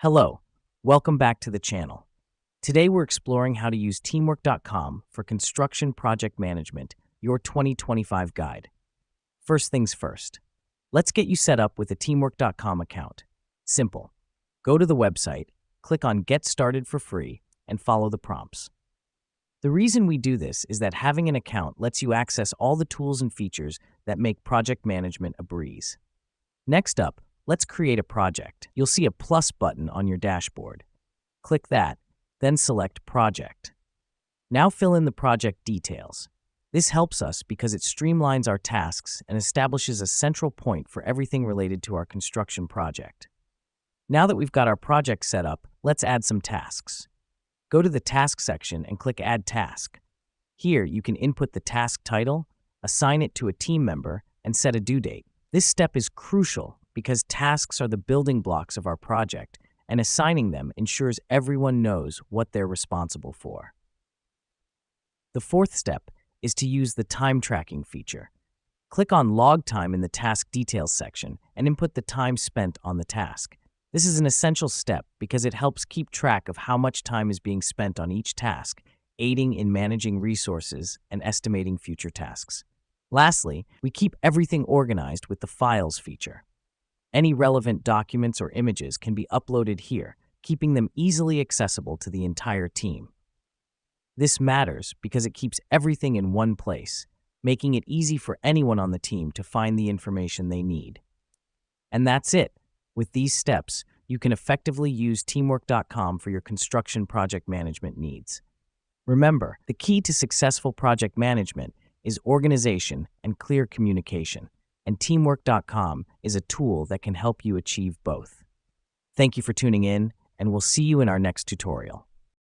Hello, welcome back to the channel. Today we're exploring how to use teamwork.com for construction project management, your 2025 guide. First things first, let's get you set up with a teamwork.com account. Simple. Go to the website, click on Get Started for free, and follow the prompts. The reason we do this is that having an account lets you access all the tools and features that make project management a breeze. Next up, let's create a project. You'll see a plus button on your dashboard. Click that, then select Project. Now fill in the project details. This helps us because it streamlines our tasks and establishes a central point for everything related to our construction project. Now that we've got our project set up, let's add some tasks. Go to the Task section and click Add Task. Here, you can input the task title, assign it to a team member, and set a due date. This step is crucial because tasks are the building blocks of our project, and assigning them ensures everyone knows what they're responsible for. The fourth step is to use the time tracking feature. Click on Log Time in the Task Details section and input the time spent on the task. This is an essential step because it helps keep track of how much time is being spent on each task, aiding in managing resources and estimating future tasks. Lastly, we keep everything organized with the Files feature. Any relevant documents or images can be uploaded here, keeping them easily accessible to the entire team. This matters because it keeps everything in one place, making it easy for anyone on the team to find the information they need. And that's it. With these steps, you can effectively use teamwork.com for your construction project management needs. Remember, the key to successful project management is organization and clear communication, and teamwork.com is a tool that can help you achieve both. Thank you for tuning in, and we'll see you in our next tutorial.